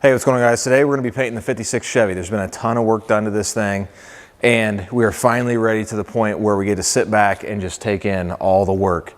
Hey, what's going on, guys? Today we're going to be painting the 56 Chevy. There's been a ton of work done to this thing, and we are finally ready to the point where we get to sit back and just take in all the work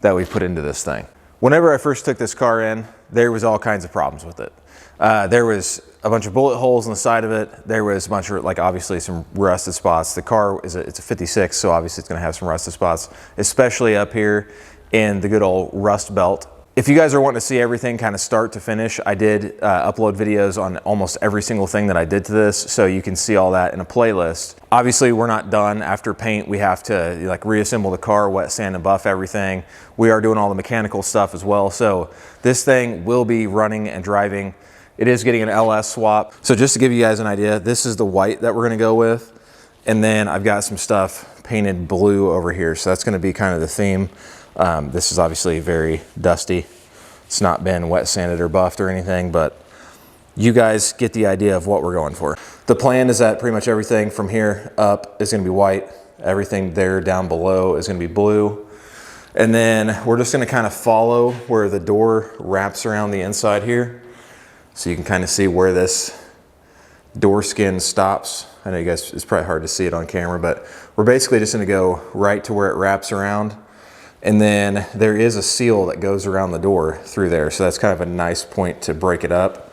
that we put into this thing. Whenever I first took this car in, there was all kinds of problems with it. There was a bunch of bullet holes in the side of it. There was a bunch of, obviously some rusted spots. The car it's a 56, so obviously it's going to have some rusted spots, especially up here in the good old rust belt. If you guys are wanting to see everything kind of start to finish, I did upload videos on almost every single thing that I did to this, so you can see all that in a playlist. Obviously, we're not done. After paint, we have to reassemble the car, wet sand and buff everything. We are doing all the mechanical stuff as well, so this thing will be running and driving. It is getting an LS swap. So just to give you guys an idea, this is the white that we're gonna go with, and then I've got some stuff painted blue over here, so that's gonna be kind of the theme. This is obviously very dusty. It's not been wet sanded or buffed or anything, but you guys get the idea of what we're going for. The plan is that pretty much everything from here up is gonna be white. Everything there down below is gonna be blue. And then we're just gonna kind of follow where the door wraps around the inside here. So you can kind of see where this door skin stops. I know you guys, it's probably hard to see it on camera, but we're basically just gonna go right to where it wraps around. And then there is a seal that goes around the door through there. So that's kind of a nice point to break it up.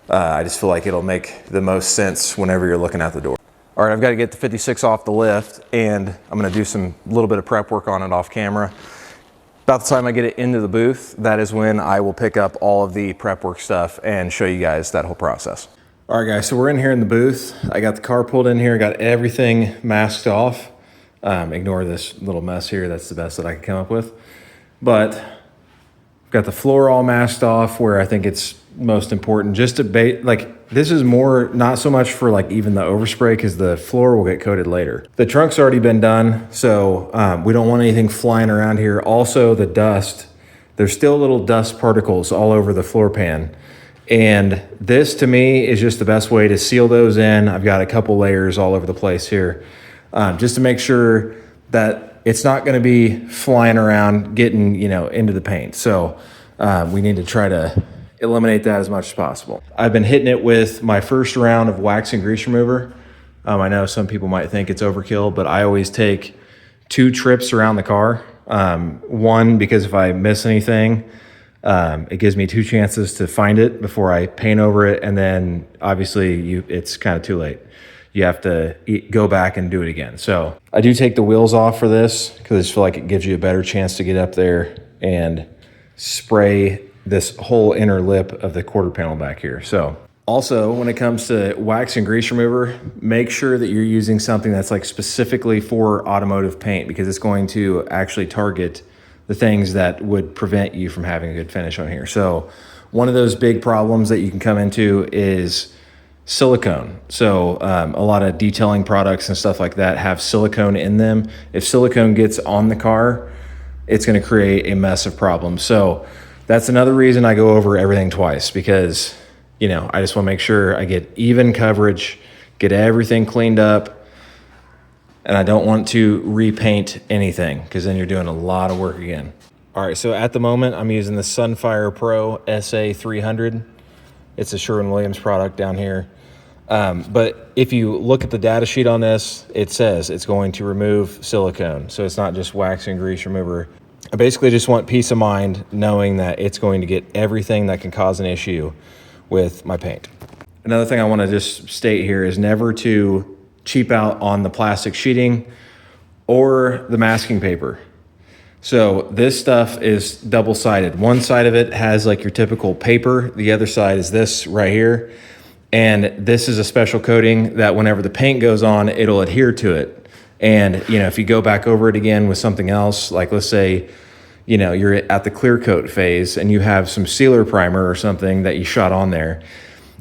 I just feel like it'll make the most sense whenever you're looking at the door. All right, I've got to get the 56 off the lift, and I'm gonna do some little bit of prep work on it off camera. About the time I get it into the booth, that is when I will pick up all of the prep work stuff and show you guys that whole process. All right, guys, so we're in here in the booth. I got the car pulled in here, got everything masked off. Ignore this little mess here. That's the best that I could come up with. But I've got the floor all masked off where I think it's most important. Just to this is more, not so much for even the overspray, because the floor will get coated later. The trunk's already been done, so we don't want anything flying around here. Also, the dust, there's still little dust particles all over the floor pan. And this, to me, is just the best way to seal those in. I've got a couple layers all over the place here. Just to make sure that it's not going to be flying around getting, into the paint. So we need to try to eliminate that as much as possible. I've been hitting it with my first round of wax and grease remover. I know some people might think it's overkill, but I always take 2 trips around the car. One, because if I miss anything, it gives me 2 chances to find it before I paint over it. And then obviously it's kind of too late. You have to go back and do it again. So I do take the wheels off for this because I just feel like it gives you a better chance to get up there and spray this whole inner lip of the quarter panel back here. So also, when it comes to wax and grease remover, make sure that you're using something that's specifically for automotive paint, because it's going to actually target the things that would prevent you from having a good finish on here. So one of those big problems that you can come into is silicone. So a lot of detailing products and stuff like that have silicone in them. If silicone gets on the car, it's going to create a mess of problems. So that's another reason I go over everything twice, because I just want to make sure I get even coverage, get everything cleaned up, and I don't want to repaint anything, because then you're doing a lot of work again. All right, so at the moment I'm using the Sunfire Pro SA300. It's a Sherwin-Williams product down here. But if you look at the data sheet on this, it says it's going to remove silicone. So it's not just wax and grease remover. I basically just want peace of mind knowing that it's going to get everything that can cause an issue with my paint. Another thing I want to just state here is never to cheap out on the plastic sheeting or the masking paper. So this stuff is double-sided. One side of it has your typical paper. The other side is this right here. And this is a special coating that whenever the paint goes on, it'll adhere to it. And, if you go back over it again with something else, let's say, you're at the clear coat phase and you have some sealer primer or something that you shot on there,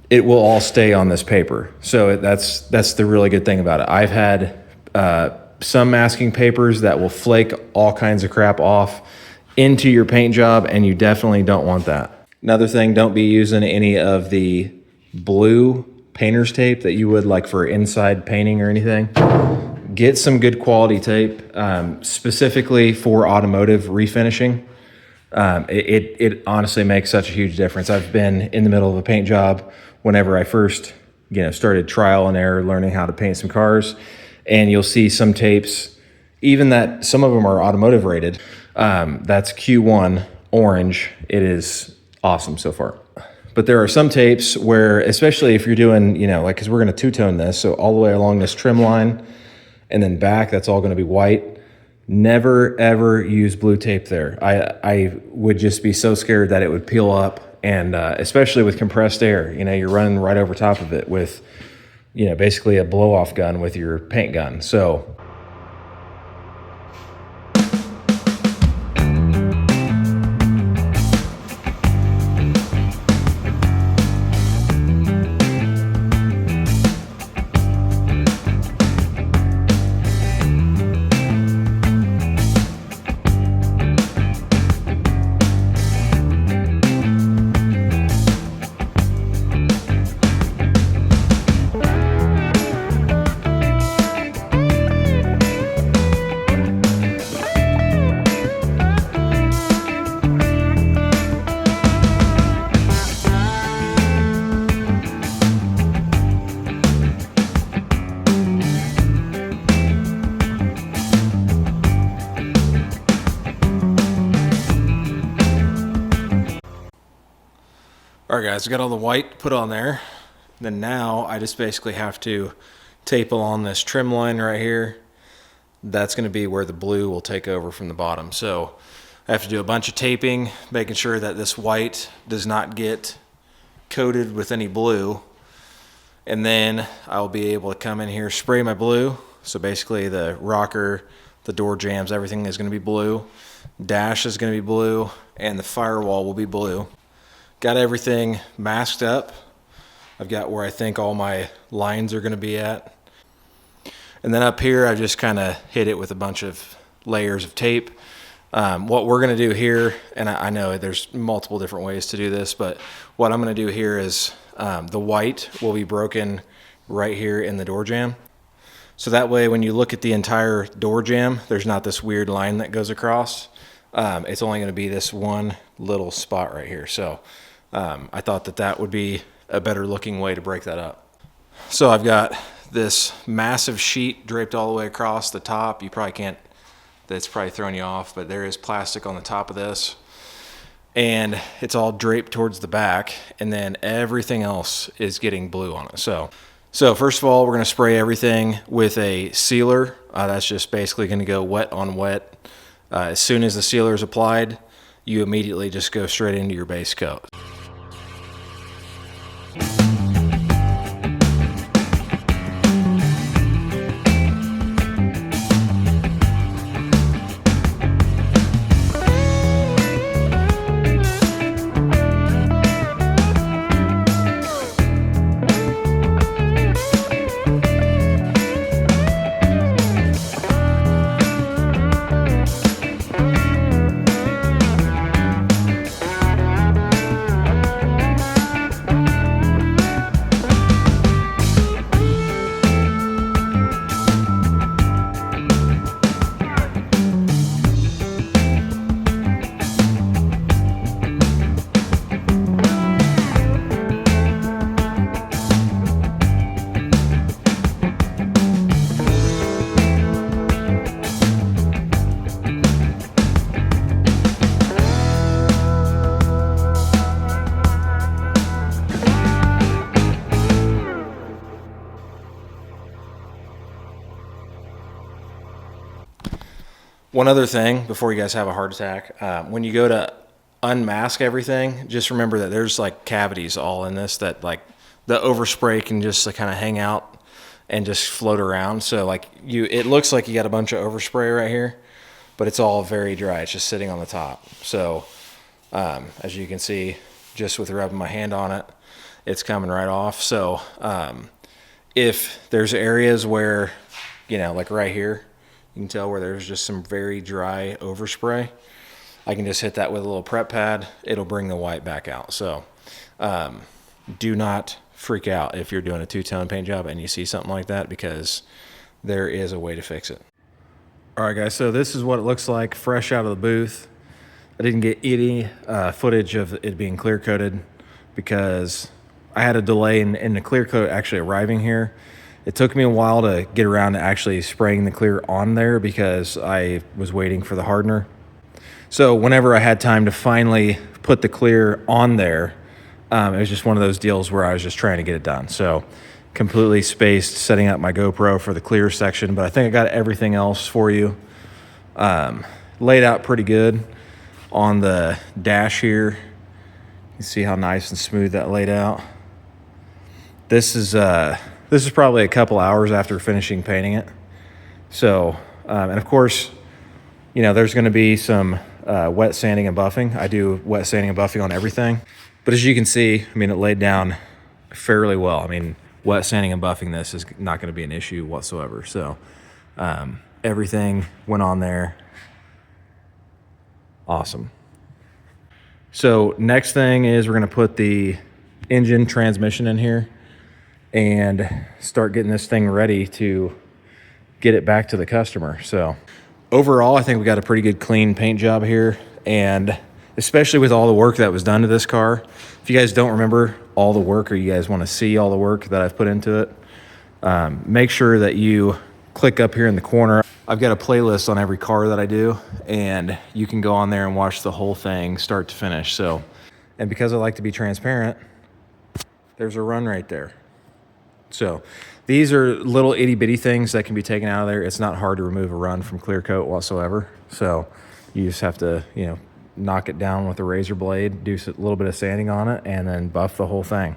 it will all stay on this paper. So that's the really good thing about it. I've had some masking papers that will flake all kinds of crap off into your paint job, and you definitely don't want that. Another thing, don't be using any of the blue painter's tape that you would for inside painting or anything. Get some good quality tape, specifically for automotive refinishing. It honestly makes such a huge difference. I've been in the middle of a paint job whenever I first, started trial and error learning how to paint some cars, and you'll see some tapes, even that some of them are automotive rated. That's Q1 orange. It is awesome so far. But there are some tapes where, especially if you're doing, because we're going to two-tone this, so all the way along this trim line and then back, that's all going to be white. Never, ever use blue tape there. I would just be so scared that it would peel up, and especially with compressed air, you're running right over top of it with, basically a blow-off gun with your paint gun. So all right, guys, I got all the white put on there. Then now I just basically have to tape along this trim line right here. That's going to be where the blue will take over from the bottom. So I have to do a bunch of taping, making sure that this white does not get coated with any blue. And then I'll be able to come in here, spray my blue. So basically the rocker, the door jambs, everything is going to be blue. Dash is going to be blue, and the firewall will be blue. Got everything masked up. I've got where I think all my lines are going to be at. And then up here, I just kind of hit it with a bunch of layers of tape. What we're going to do here, and I know there's multiple different ways to do this, but what I'm going to do here is the white will be broken right here in the door jamb. So that way, when you look at the entire door jamb, there's not this weird line that goes across. It's only going to be this one little spot right here. So I thought that would be a better looking way to break that up. So I've got this massive sheet draped all the way across the top. You probably can't, that's probably throwing you off, but there is plastic on the top of this. And it's all draped towards the back, and then everything else is getting blue on it. So first of all, we're going to spray everything with a sealer. That's just basically going to go wet on wet. As soon as the sealer is applied, you immediately just go straight into your base coat. One other thing before you guys have a heart attack, when you go to unmask everything, just remember that there's like cavities all in this that like the overspray can just like, kind of hang out and just float around. So like it looks like you got a bunch of overspray right here, but it's all very dry. It's just sitting on the top. So as you can see, just with rubbing my hand on it, it's coming right off. So if there's areas where, like right here, you can tell where there's just some very dry overspray, I can just hit that with a little prep pad. It'll bring the white back out. So do not freak out if you're doing a two-tone paint job and you see something like that, because there is a way to fix it. All right, guys, so this is what it looks like fresh out of the booth. I didn't get any footage of it being clear coated because I had a delay in the clear coat actually arriving here. It took me a while to get around to actually spraying the clear on there because I was waiting for the hardener. So whenever I had time to finally put the clear on there, it was just one of those deals where I was just trying to get it done. So completely spaced setting up my GoPro for the clear section, but I think I got everything else for you laid out pretty good on the dash here. You see how nice and smooth that laid out. This is probably a couple hours after finishing painting it. So, and of course, you know, there's going to be some wet sanding and buffing. I do wet sanding and buffing on everything. But as you can see, I mean, it laid down fairly well. I mean, wet sanding and buffing this is not going to be an issue whatsoever. So everything went on there. Awesome. So next thing is we're going to put the engine transmission in here and start getting this thing ready to get it back to the customer. So overall, I think we got a pretty good clean paint job here, and especially with all the work that was done to this car. If you guys don't remember all the work, or you guys want to see all the work that I've put into it, make sure that you click up here in the corner. I've got a playlist on every car that I do, and you can go on there and watch the whole thing start to finish. So, and because I like to be transparent, there's a run right there. So these are little itty bitty things that can be taken out of there. It's not hard to remove a run from clear coat whatsoever. So you just have to, you know, knock it down with a razor blade, do a little bit of sanding on it, and then buff the whole thing.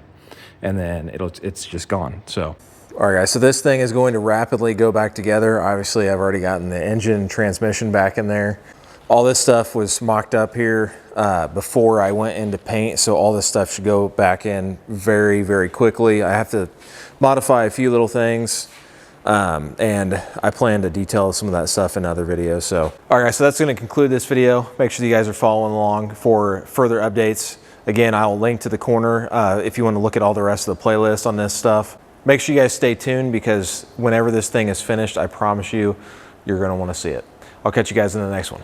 And then it's just gone. So, all right guys, so this thing is going to rapidly go back together. Obviously I've already gotten the engine transmission back in there. All this stuff was mocked up here before I went into paint. So all this stuff should go back in very, very quickly. I have to modify a few little things. And I plan to detail some of that stuff in other videos. So, all right guys, so that's going to conclude this video. Make sure you guys are following along for further updates. Again, I'll link to the corner if you want to look at all the rest of the playlist on this stuff. Make sure you guys stay tuned, because whenever this thing is finished, I promise you, you're going to want to see it. I'll catch you guys in the next one.